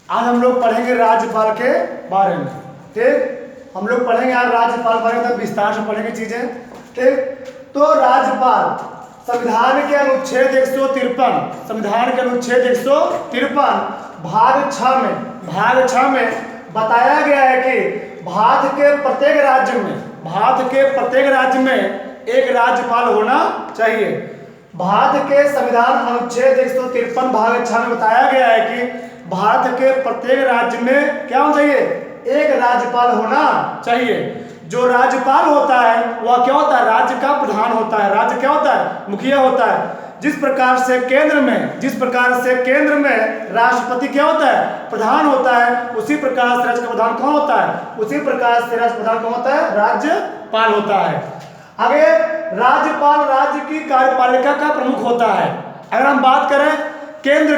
आज हम लोग पढ़ेंगे राज्यपाल के बारे में। ठीक, हम लोग पढ़ेंगे आज राज्यपाल बारे में, विस्तार से पढ़ेंगे चीजें। ठीक, तो राज्यपाल संविधान के अनुच्छेद 153, संविधान के अनुच्छेद 153 भाग 6 में बताया गया है कि भारत के प्रत्येक राज्य में एक राज्यपाल होना चाहिए। भारत के संविधान अनुच्छेद 153 भाग 6 में बताया गया है कि भारत के प्रत्येक राज्य में क्या होना चाहिए, एक राज्यपाल होना चाहिए। जो राज्यपाल होता है वह क्या होता है, राज्य का प्रधान होता है। राज्य क्या होता है, मुखिया होता है। जिस प्रकार से केंद्र में राष्ट्रपति क्या होता है, प्रधान होता है, उसी प्रकार से राज्य का प्रधान कौन होता है, उसी प्रकार से राज्य प्रधान कौन होता है, राज्यपाल होता है। आगे राज्यपाल राज्य की कार्यपालिका का प्रमुख होता है। अगर हम बात करें केंद्र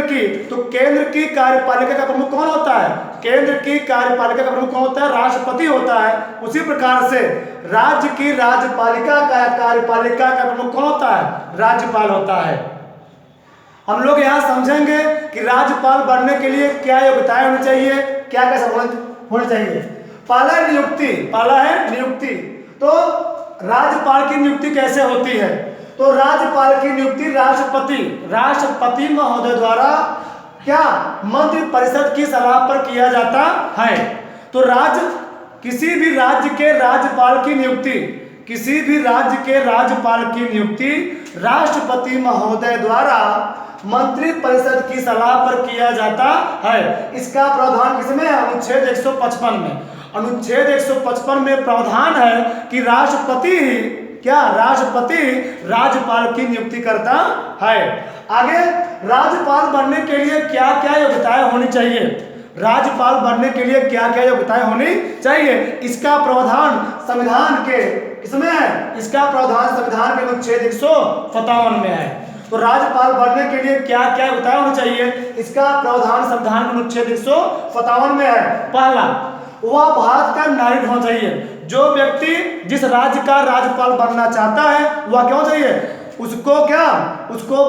की, तो केंद्र की कार्यपालिका का प्रमुख कौन होता है, केंद्र की कार्यपालिका का प्रमुख कौन होता है, राष्ट्रपति होता है। उसी प्रकार से राज्य की कार्यपालिका का प्रमुख कौन होता है, राज्यपाल होता है। हम लोग यहाँ समझेंगे कि राज्यपाल बनने के लिए क्या योग्यताएं होनी चाहिए, क्या क्या सब होनी चाहिए। पहला है नियुक्ति। तो राज्यपाल की नियुक्ति कैसे होती है, तो राज्यपाल की नियुक्ति राष्ट्रपति महोदय द्वारा क्या मंत्रि परिषद की सलाह पर किया जाता है। तो किसी भी राज्य के राज्यपाल की नियुक्ति राष्ट्रपति महोदय द्वारा मंत्रि परिषद की सलाह पर किया जाता है। इसका प्रावधान किसमें है, अनुच्छेद 155 में। अनुच्छेद 155 में प्रावधान है कि राष्ट्रपति राज्यपाल की नियुक्ति करता है। आगे राज्यपाल बनने के लिए क्या क्या योग्यताएं होनी चाहिए, इसका प्रावधान संविधान के किसमें है, इसका प्रावधान संविधान के अनुच्छेद 157 में है। तो राज्यपाल बनने के लिए क्या क्या योग्यताएं होनी चाहिए, इसका प्रावधान संविधान के अनुच्छेद 157 में है। पहला, वह भारत का नागरिक होना चाहिए। जो व्यक्ति जिस राज्य का राज्यपाल बनना चाहता है वह क्या होना चाहिए, उसको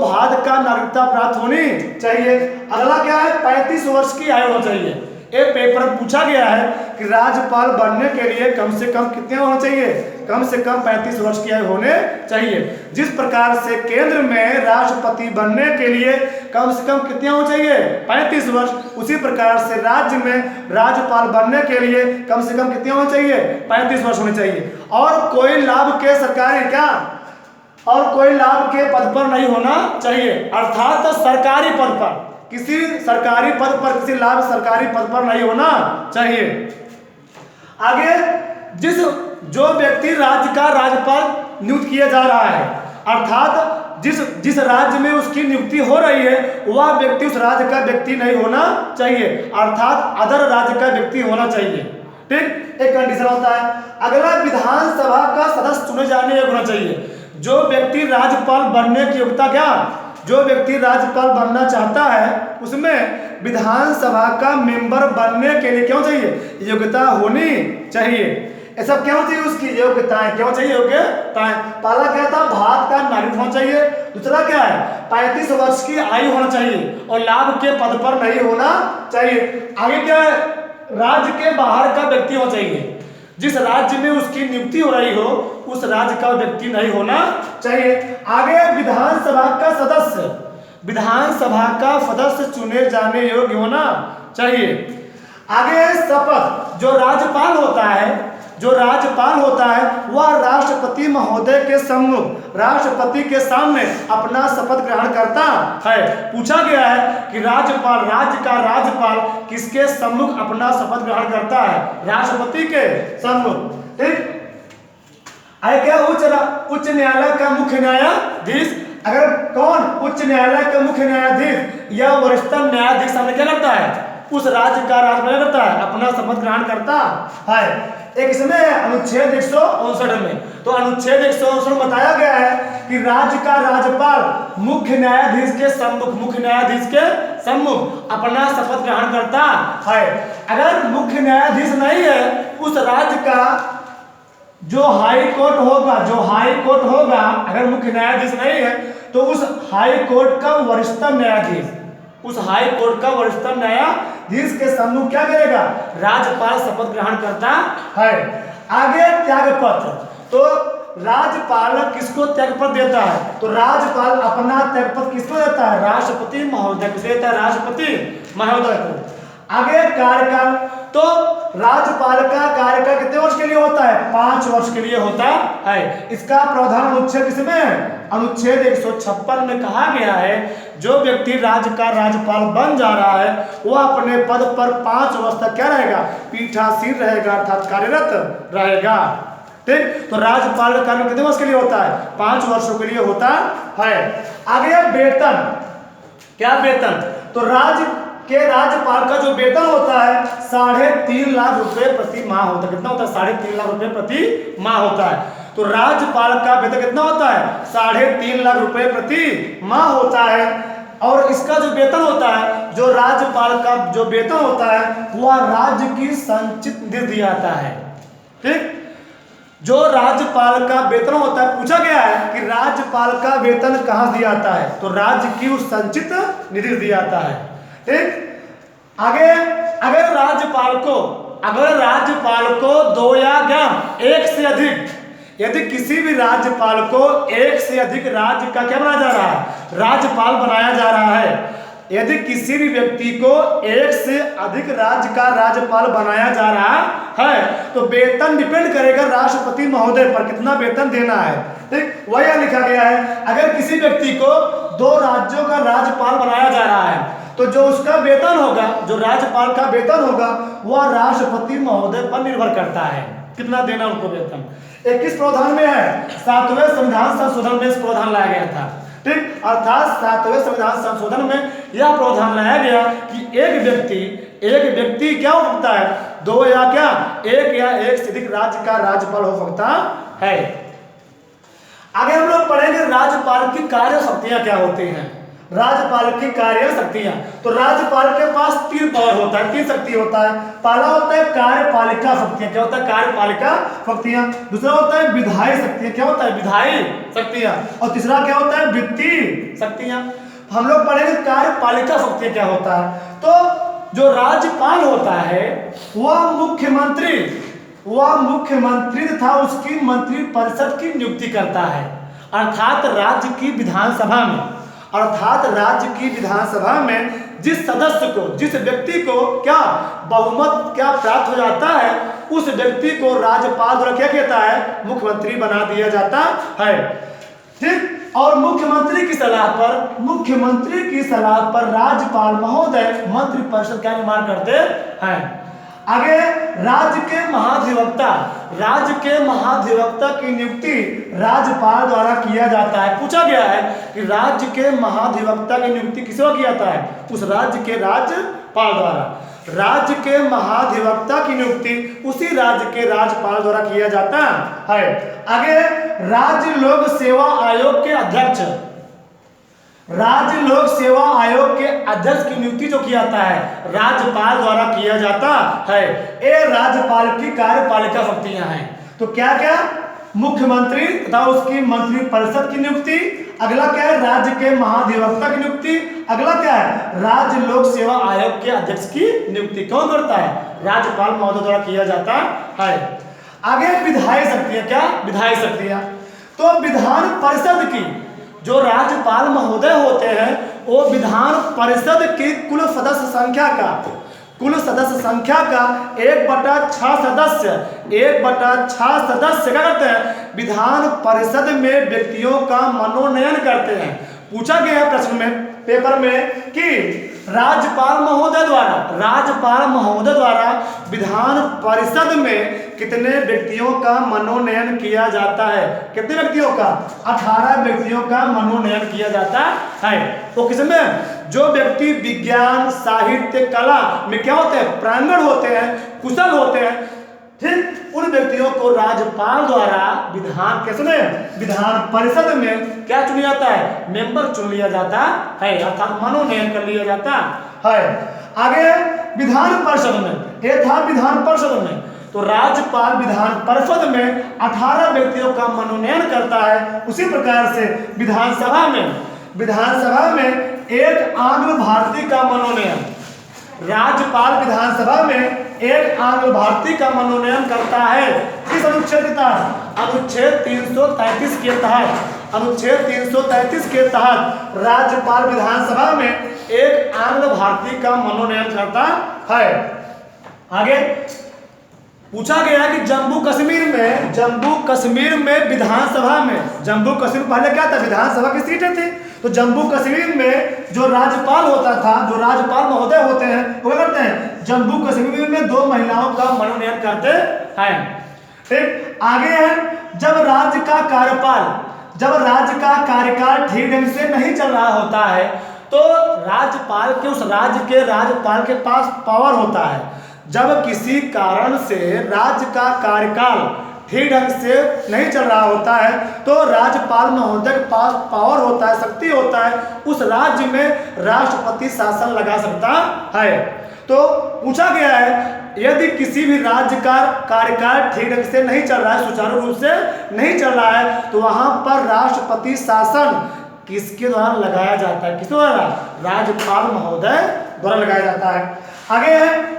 भारत का नागरिकता प्राप्त होनी चाहिए। अगला क्या है, 35 वर्ष की आयु होनी चाहिए। एक पेपर में पूछा गया है कि राज्यपाल बनने के लिए कम से कम कितने होना चाहिए, कम से कम 35 वर्ष की आयु होने चाहिए। जिस प्रकार से केंद्र में राष्ट्रपति बनने के लिए कम से कम कितने होने चाहिए, 35 वर्ष, उसी प्रकार से राज्य में राज्यपाल बनने के लिए कम से कम कितने होने चाहिए, 35 वर्ष होने चाहिए। और कोई लाभ के पद पर नहीं होना चाहिए, अर्थात किसी सरकारी पद पर नहीं होना चाहिए। आगे जो व्यक्ति राज्य का राज्यपाल नियुक्त किया जा रहा है, अर्थात जिस राज्य में उसकी नियुक्ति हो रही है वह व्यक्ति उस राज्य का व्यक्ति नहीं होना चाहिए, अर्थात अदर राज्य का व्यक्ति होना चाहिए। ठीक, एक कंडीशन होता है। अगला, विधानसभा का सदस्य चुने जाने योग्य होना चाहिए। जो व्यक्ति राज्यपाल बनने की योग्यता जो व्यक्ति राज्यपाल बनना चाहता है उसमें विधानसभा का मेंबर बनने के लिए क्या चाहिए, योग्यता होनी चाहिए। ऐसा क्या होना चाहिए, उसकी योग्यताएं क्या चाहिए, योग्यताएं। पहला क्या था, भारत का नागरिक होना चाहिए। दूसरा क्या है, 35 वर्ष की आयु होना चाहिए और लाभ के पद पर नहीं होना चाहिए। आगे क्या है, राज्य के बाहर का व्यक्ति होना चाहिए। जिस राज्य में उसकी नियुक्ति हो रही हो उस राज्य का व्यक्ति नहीं होना चाहिए। आगे विधानसभा का सदस्य चुने जाने योग्य होना चाहिए। आगे शपथ, जो राज्यपाल होता है वह राष्ट्रपति महोदय के सम्मुख राष्ट्रपति के सामने अपना शपथ ग्रहण करता है। पूछा गया है कि राज्य का राज्यपाल किसके सम्मुख अपना शपथ ग्रहण करता है, राष्ट्रपति के सम्मुख। ठीक, आगे क्या, उच्च न्यायालय का मुख्य न्यायाधीश। अगर कौन, उच्च न्यायालय का मुख्य न्यायाधीश या वरिष्ठतम न्यायाधीश सामने क्या करता है, उस राज्य का राज्यपाल करता है, अपना शपथ ग्रहण करता है। एक इसमें अनुच्छेद 159 में, तो अनुच्छेद 159 में बताया गया है कि राज्य का राज्यपाल मुख्य न्यायाधीश के सम्मुख अपना शपथ ग्रहण करता है। अगर मुख्य न्यायाधीश नहीं है, उस राज्य का जो हाई कोर्ट होगा, अगर मुख्य न्यायाधीश नहीं है तो उस हाई कोर्ट का वरिष्ठतम न्यायाधीश, उस हाई कोर्ट का वरिष्ठतम न्यायाधीश के सम्मुख क्या करेगा, राज्यपाल शपथ ग्रहण करता है। आगे त्याग पत्र, तो राज्यपाल किसको त्याग पत्र देता है, तो राज्यपाल अपना त्याग पत्र किसको देता है, राष्ट्रपति महोदय को देता है, राष्ट्रपति महोदय को। आगे कार्यकाल, तो राज्यपाल का कार्यकाल कितने वर्ष के लिए होता है, 5 वर्ष के लिए होता है। इसका प्रावधान अनुच्छेद किसमें, अनुच्छेद 156 में कहा गया है जो व्यक्ति राज्य का राज्यपाल बन जा रहा है वह अपने पद पर 5 वर्ष तक क्या रहेगा, पीठासीन रहेगा, अर्थात कार्यरत रहेगा। ठीक, तो राज्यपाल का कार्यकाल कितने वर्ष के लिए होता है, 5 वर्षों के लिए होता है। आगे वेतन, क्या वेतन, तो राज्यपाल का जो वेतन होता है 3.5 लाख रुपए प्रति माह होता है। कितना होता है, 3.5 लाख रुपए प्रति माह होता है। तो राज्यपाल का वेतन कितना होता है, 3.5 लाख रुपए प्रति माह होता है। और इसका जो वेतन होता है, जो राज्यपाल का जो वेतन होता है वह राज्य की संचित निधि दिया जाता है। ठीक, जो राज्यपाल का वेतन होता है, पूछा गया है कि राज्यपाल का वेतन कहां दिया जाता है, तो राज्य की उस संचित निधि दिया जाता है। ठीक, आगे अगर राज्यपाल को 2 या 1 से अधिक, यदि किसी भी राज्यपाल को 1 से अधिक राज्य का क्या बनाया जा रहा है, राज्यपाल बनाया जा रहा है, यदि किसी भी व्यक्ति को 1 से अधिक राज्य का राज्यपाल बनाया जा रहा है तो वेतन डिपेंड करेगा राष्ट्रपति महोदय पर, कितना वेतन देना है। ठीक, वही लिखा गया है अगर किसी व्यक्ति को 2 राज्यों का राज्यपाल बनाया जा रहा है तो जो उसका वेतन होगा, जो राज्यपाल का वेतन होगा वह राष्ट्रपति महोदय पर निर्भर करता है, कितना देना उनको वेतन। 21 प्रावधान में है, 7वें संविधान संशोधन में इस प्रावधान लाया गया था। ठीक, अर्थात 7वें संविधान संशोधन में यह प्रावधान लाया गया कि एक व्यक्ति क्या हो सकता है, 2 या 1 से अधिक राज्य का राज्यपाल हो सकता है। आगे हम लोग पढ़ेंगे राज्यपाल की कार्य शक्तियां क्या होती हैं। राज्यपाल की कार्य शक्तियां, तो राज्यपाल के पास 3 पावर होता है, 3 शक्ति होता है। पहला होता है कार्यपालिका शक्तियां, क्या होता है, कार्यपालिका शक्तियां। दूसरा होता है विधायी शक्तियां, क्या होता है, विधायी शक्तियां। और तीसरा क्या होता है, वित्तीय शक्तियां। हम लोग पढ़ेंगे कार्यपालिका शक्तियां क्या होता है। तो जो राज्यपाल होता है वह मुख्यमंत्री तथा उसकी मंत्री परिषद की नियुक्ति करता है, अर्थात राज्य की विधानसभा में जिस सदस्य को, जिस व्यक्ति को क्या बहुमत क्या प्राप्त हो जाता है उस व्यक्ति को राज्यपाल द्वारा क्या कहता है, मुख्यमंत्री बना दिया जाता है। ठीक, और मुख्यमंत्री की सलाह पर राज्यपाल महोदय मंत्री परिषद का निर्माण करते हैं। आगे राज्य के महाधिवक्ता की नियुक्ति राज्यपाल द्वारा किया जाता है। पूछा गया है कि राज्य के महाधिवक्ता की नियुक्ति किस द्वारा किया जाता है, उस राज्य के राज्यपाल द्वारा। राज्य के महाधिवक्ता की नियुक्ति उसी राज्य के राज्यपाल द्वारा किया जाता है। आगे राज्य लोक सेवा आयोग के अध्यक्ष, राज्य लोक सेवा आयोग के अध्यक्ष की नियुक्ति जो किया जाता है राज्यपाल द्वारा किया जाता है। ये राज्यपाल की कार्यपालिका शक्तियां हैं। तो क्या क्या, मुख्यमंत्री तथा उसकी मंत्री परिषद की नियुक्ति। अगला क्या है, राज्य के महाधिवक्ता की नियुक्ति। अगला क्या है, राज्य लोक सेवा आयोग के अध्यक्ष की नियुक्ति कौन करता है, राज्यपाल महोदय द्वारा किया जाता है। आगे विधायी शक्तियां, क्या विधायी शक्तियां, तो विधान परिषद की जो राज्यपाल महोदय होते हैं वो विधान परिषद की कुल सदस्य संख्या का 1/6 सदस्य क्या करते हैं, विधान परिषद में व्यक्तियों का मनोनयन करते हैं। पूछा गया है प्रश्न में, पेपर में कि राज्यपाल महोदय द्वारा विधान परिषद में कितने व्यक्तियों का मनोनयन किया जाता है, कितने व्यक्तियों का, 18 व्यक्तियों का मनोनयन किया जाता है। तो किसमें, जो व्यक्ति विज्ञान साहित्य कला में क्या होते हैं, प्रांगण होते हैं, कुशल होते हैं, ठीक, उन व्यक्तियों को राज्यपाल द्वारा विधान परिषद में क्या चुन जाता है, मेंबर चुन लिया जाता है, अर्थात मनोनयन कर लिया जाता है। आगे विधान परिषद में, ये था विधान परिषद में, तो राज्यपाल विधान परिषद में 18 व्यक्तियों का मनोनयन करता है। उसी प्रकार से विधानसभा में एक आंग्ल भारतीय का मनोनयन, राज्यपाल विधानसभा में एक आंग्ल भारतीय का मनोनयन करता है। किस अनुच्छेद के तहत? अनुच्छेद 333 के तहत। अनुच्छेद 333 के तहत राज्यपाल विधानसभा में एक आंग्ल भारतीय का मनोनयन करता है। आगे पूछा गया कि जम्मू कश्मीर में विधानसभा में, जम्मू कश्मीर पहले क्या था? विधानसभा की सीटें थी। तो जम्मू कश्मीर में जो राज्यपाल होता था, जो राज्यपाल महोदय होते हैं, वो क्या करते हैं? जम्मू कश्मीर में 2 महिलाओं का मनोनयन करते हैं। ठीक, आगे है जब राज्य का कार्यकाल ठीक ढंग से नहीं चल रहा होता है तो राज्यपाल के उस राज्य के राज्यपाल के पास पावर होता है। जब किसी कारण से राज्य का कार्यकाल ठीक ढंग से नहीं चल रहा होता है तो राज्यपाल महोदय के पास पावर होता है, शक्ति होता है, उस राज्य में राष्ट्रपति शासन लगा सकता है। तो पूछा गया है यदि किसी भी राज्य का कार्यकाल ठीक ढंग से नहीं चल रहा है, सुचारू रूप से नहीं चल रहा है, तो वहां पर राष्ट्रपति शासन किसके द्वारा लगाया जाता है? किसके द्वारा? राज्यपाल महोदय द्वारा लगाया जाता है। आगे है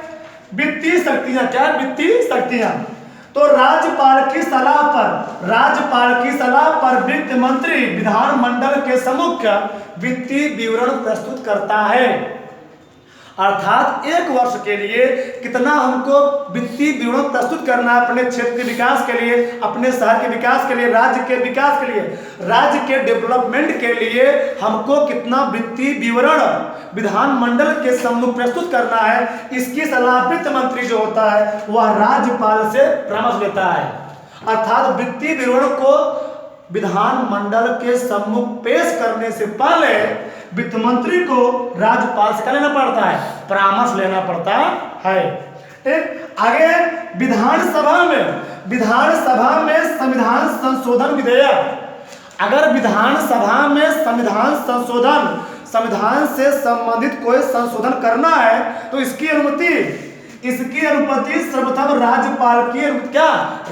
वित्तीय शक्तियां। क्या? वित्तीय शक्तियां। तो राज्यपाल की सलाह पर वित्त मंत्री विधानमंडल के सम्मुख वित्तीय विवरण प्रस्तुत करता है। अर्थात 1 वर्ष के लिए कितना हमको वित्तीय विवरण प्रस्तुत करना है अपने क्षेत्र के विकास के लिए, अपने शहर के विकास के लिए, राज्य के विकास के लिए, राज्य के डेवलपमेंट के लिए हमको कितना वित्तीय विवरण विधानमंडल के सम्मुख प्रस्तुत करना है, इसकी सलाह वित्त मंत्री जो होता है वह राज्यपाल से परामर्श लेता है। अर्थात वित्तीय विवरण को विधानमंडल के सम्मुख पेश करने से पहले वित्त मंत्री को राज्यपाल से क्या लेना पड़ता है? परामर्श लेना पड़ता है। ठीक, आगे विधानसभा में संविधान संशोधन विधेयक। अगर विधानसभा में संविधान से संबंधित कोई संशोधन करना है तो इसकी अनुमति सर्वप्रथम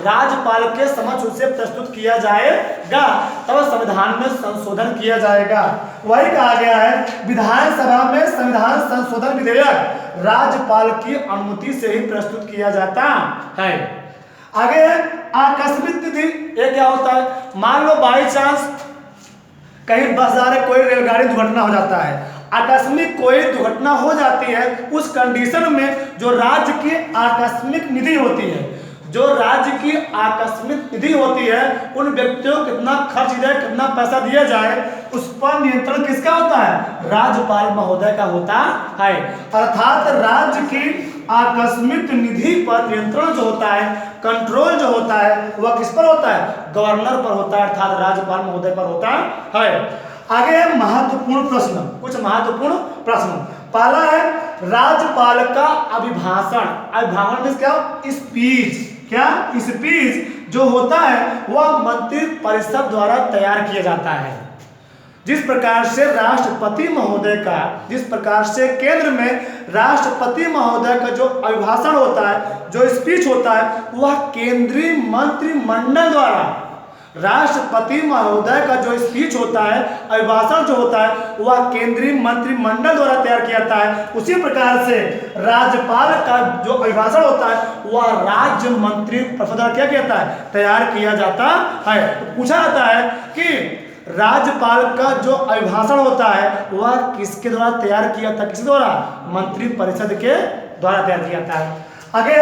राज्यपाल के समक्ष उसे प्रस्तुत किया जाएगा, तब संविधान में संशोधन किया जाएगा। वही कहा गया है विधानसभा में संविधान संशोधन विधेयक राज्यपाल की अनुमति से ही प्रस्तुत किया जाता है। आगे आकस्मिक तिथि। ये क्या होता है? मान लो बाई चांस कहीं बस जा रहे, कोई रेलगाड़ी दुर्घटना हो जाता है, आकस्मिक कोई दुर्घटना हो जाती है, उस कंडीशन में जो राज्य की आकस्मिक निधि होती है, उन व्यक्तियों को कितना खर्च दिया, कितना पैसा दिया जाए, उस पर नियंत्रण किसका होता है? राज्यपाल महोदय का होता है। अर्थात राज्य की आकस्मिक निधि पर नियंत्रण जो होता है, कंट्रोल जो होता है, वह किस पर होता है? गवर्नर पर होता है, अर्थात राज्यपाल महोदय पर होता है। आगे महत्वपूर्ण प्रश्न, कुछ महत्वपूर्ण प्रश्न। पहला है राज्यपाल का अभिभाषण मीन्स क्या? स्पीच जो होता है वह मंत्री परिषद द्वारा तैयार किया जाता है। जिस प्रकार से केंद्र में राष्ट्रपति महोदय का जो अभिभाषण होता है, जो स्पीच होता है, वह केंद्रीय मंत्रिमंडल द्वारा, राष्ट्रपति महोदय का जो स्पीच होता है, अभिभाषण जो होता है, वह केंद्रीय मंत्रिमंडल द्वारा तैयार किया जाता है। उसी प्रकार से राज्यपाल का जो अभिभाषण होता है वह राज्य मंत्री परिषद द्वारा क्या किया जाता है? तैयार किया जाता है। तो पूछा जाता है कि राज्यपाल का जो अभिभाषण होता है वह किसके द्वारा तैयार किया था? किसके द्वारा? मंत्री परिषद के द्वारा तैयार किया जाता है। आगे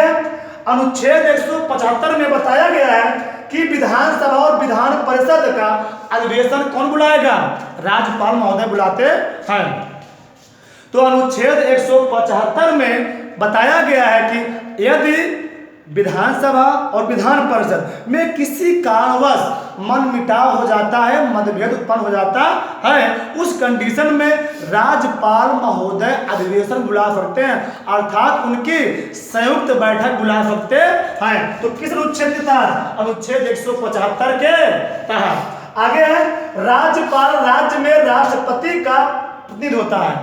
अनुच्छेद 175 में बताया गया है कि विधानसभा और विधान परिषद का अधिवेशन कौन बुलाएगा? राज्यपाल महोदय बुलाते हैं। तो अनुच्छेद 175 में बताया गया है कि यदि विधानसभा और विधान परिषद में किसी कारणवश मनमुटाव हो जाता है, मतभेद उत्पन्न हो जाता है, उस कंडीशन में राज्यपाल महोदय अधिवेशन बुला सकते हैं, अर्थात उनकी संयुक्त बैठक बुला सकते हैं। तो किस अनुच्छेद के तहत? अनुच्छेद 175 के तहत। आगे है राज्यपाल राज्य में राष्ट्रपति का प्रतिनिधि होता है।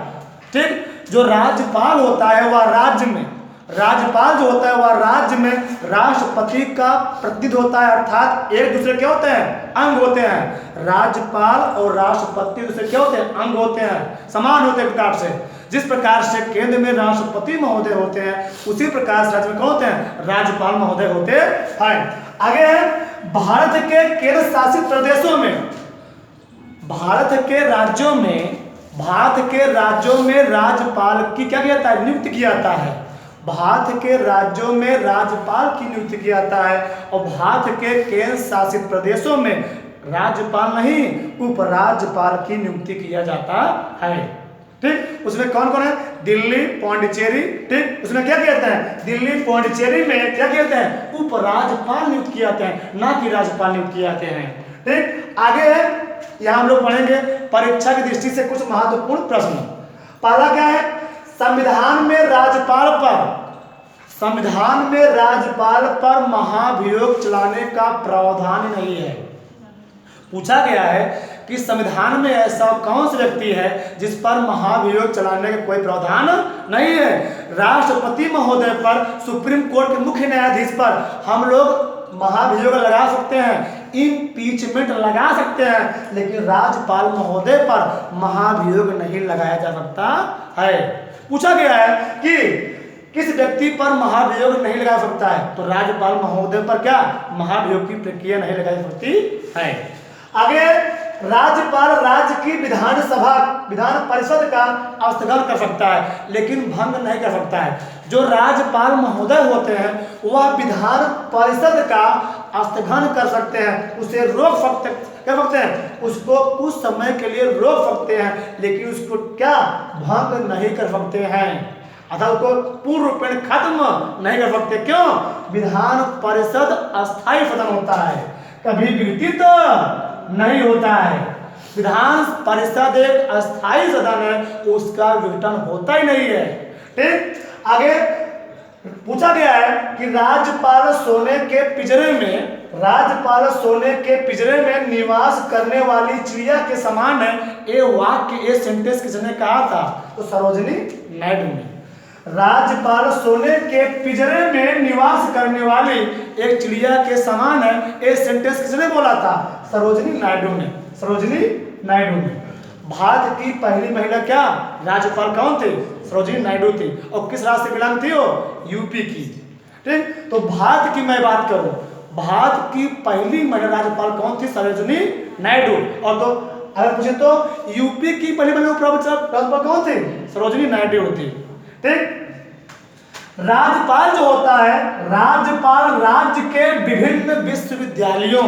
ठीक, जो राज्यपाल होता है वह राज्य में राज्यपाल जो होता है वह राज्य में राष्ट्रपति का प्रतिनिधि होता है, अर्थात एक दूसरे क्या होते हैं, अंग होते हैं। राज्यपाल और राष्ट्रपति दूसरे क्या होते हैं, अंग होते हैं, समान होते हैं प्रकार से। जिस प्रकार से केंद्र में राष्ट्रपति महोदय होते हैं, उसी प्रकार से राज्य में कौन होते हैं, राज्यपाल महोदय होते हैं। आगे है भारत के केंद्र शासित प्रदेशों में, भारत के राज्यों में राज्यपाल की क्या किया जाता है, नियुक्त किया जाता है। भारत के राज्यों में राज्यपाल की नियुक्ति किया जाता है और भारत के केंद्र शासित प्रदेशों में राज्यपाल नहीं उपराज्यपाल की नियुक्ति किया जाता है। ठीक, उसमें कौन कौन है, दिल्ली, पौंडीचेरी। ठीक, उसमें क्या कहते हैं, दिल्ली पौंडीचेरी में क्या कहते हैं, उपराज्यपाल नियुक्त किए जाते हैं, ना कि राज्यपाल नियुक्त किए जाते हैं। ठीक, आगे है यहाँ हम लोग पढ़ेंगे परीक्षा की दृष्टि से कुछ महत्वपूर्ण प्रश्न। पहला क्या है, संविधान में राज्यपाल पर महाभियोग चलाने का प्रावधान नहीं है। पूछा गया है कि संविधान में ऐसा कौन सा व्यक्ति है जिस पर महाभियोग चलाने का कोई प्रावधान नहीं है। राष्ट्रपति महोदय पर, सुप्रीम कोर्ट के मुख्य न्यायाधीश पर हम लोग महाभियोग लगा सकते हैं, इम्पीचमेंट लगा सकते हैं, लेकिन राज्यपाल महोदय पर महाभियोग नहीं लगाया जा सकता है। पूछा गया है कि किस व्यक्ति पर महाभियोग नहीं लगा सकता है, तो राज्यपाल महोदय पर क्या महाभियोग की प्रक्रिया नहीं लगाई सकती है। आगे राज्यपाल राज्य की विधान परिषद का स्थगन कर सकता है, लेकिन भंग नहीं कर सकता है। जो राज्यपाल महोदय होते हैं वह विधान परिषद का स्थगन कर सकते हैं, उसे रोक सकते हैं, उसको कुछ समय के लिए रोक सकते हैं, लेकिन उसको क्या भंग नहीं कर सकते हैं, अतः उसको पूर्ण रूपेण खत्म नहीं कर सकते। क्यों, विधान परिषद अस्थायी सदन होता है, कभी विघटित नहीं होता है। विधान परिषद एक अस्थायी सदन है, उसका विघटन होता ही नहीं है। ठीक, आगे पूछा गया है कि राज्यपाल सोने के पिंजरे में निवास करने वाली चिड़िया के समान है, ये वाक्य, ये सेंटेंस किसने कहा था, तो सरोजिनी नायडू ने। राज्यपाल सोने के पिंजरे में निवास करने वाली एक चिड़िया के समान है, ये सेंटेंस किसने बोला था, सरोजिनी नायडू ने। भारत की पहली महिला क्या राज्यपाल कौन थे, सरोजिनी नायडू थी, और किस राज्य से बिलोंग थी वो, यूपी की। ठीक, तो भारत की मैं बात करूं, भारत की पहली महिला राज्यपाल कौन थी, सरोजिनी नायडू। और तो अगर पूछे तो यूपी की पहली महिला राज्यपाल कौन थी, सरोजिनी नायडू थी। ठीक, राज्यपाल जो होता है, राज्यपाल राज्य के विभिन्न विश्वविद्यालयों,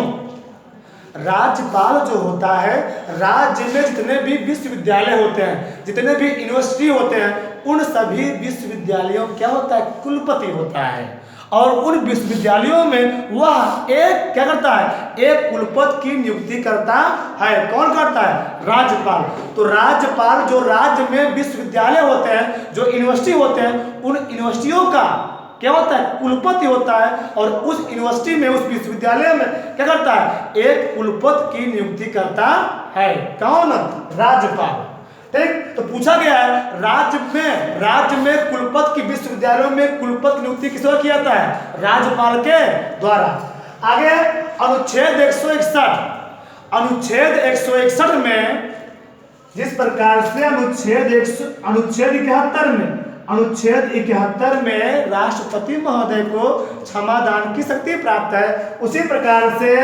राज्यपाल जो होता है राज्य में जितने भी विश्वविद्यालय होते हैं, जितने भी यूनिवर्सिटी होते हैं, उन सभी विश्वविद्यालयों क्या होता है, कुलपति होता है। और उन विश्वविद्यालयों में वह एक क्या करता है, एक कुलपति की नियुक्ति करता है। कौन करता है, राज्यपाल। तो राज्यपाल जो राज्य में विश्वविद्यालय होते हैं, जो यूनिवर्सिटी होते हैं, उन यूनिवर्सिटियों का क्या होता है, कुलपति होता है, और उस यूनिवर्सिटी में, उस विश्वविद्यालय में क्या करता है, एक कुलपति की नियुक्ति करता है। कौन, राज्यपाल। ठीक, तो पूछा गया है राज्य में कुलपति की, विश्वविद्यालयों में कुलपति नियुक्ति किस द्वारा किया जाता है, राज्यपाल के द्वारा। आगे अनुच्छेद 161 में जिस प्रकार से अनुच्छेद 71 में राष्ट्रपति महोदय को क्षमादान की शक्ति प्राप्त है, उसी प्रकार से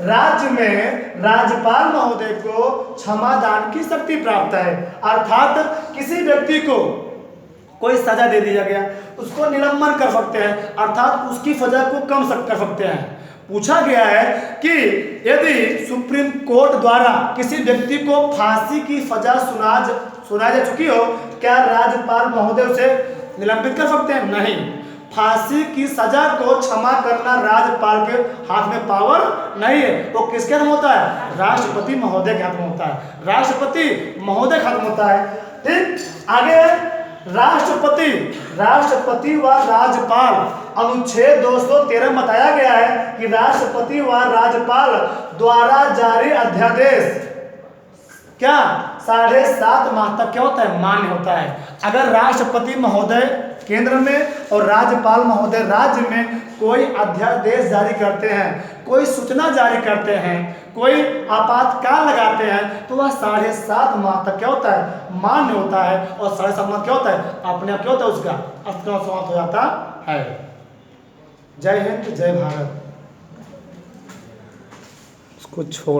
राज्य में राज्यपाल महोदय को क्षमादान की शक्ति प्राप्त है। अर्थात किसी व्यक्ति को कोई सजा दे दिया गया, उसको निलंबन कर सकते हैं, अर्थात उसकी सजा को कम कर सकते हैं। पूछा गया है कि यदि सुप्रीम कोर्ट द्वारा किसी व्यक्ति को फांसी की सजा सुनाई जा चुकी हो, क्या राज्यपाल महोदय उसे निलंबित कर सकते हैं, नहीं। फांसी की सजा को क्षमा करना राज्यपाल के हाथ में पावर नहीं है, वो किसके हाथ में होता है, राष्ट्रपति महोदय के हाथ में होता है, राष्ट्रपति महोदय के हाथ में होता है। ठीक, आगे राष्ट्रपति व राज्यपाल, अनुच्छेद 213 बताया गया है कि राष्ट्रपति व राज्यपाल द्वारा जारी अध्यादेश क्या 7.5 माह तक क्या होता है, मान्य होता है। अगर राष्ट्रपति महोदय केंद्र में और राज्यपाल महोदय राज्य में कोई अध्यादेश जारी करते हैं, कोई सूचना जारी करते हैं, कोई आपातकाल लगाते हैं, तो वह 7.5 माह तक क्या होता है, मान्य होता है। और 7.5 माह क्या होता है, अपने आप क्या होता है, उसका अस्तित्व समाप्त हो जाता है। जय हिंद, जय भारत। उसको छोड़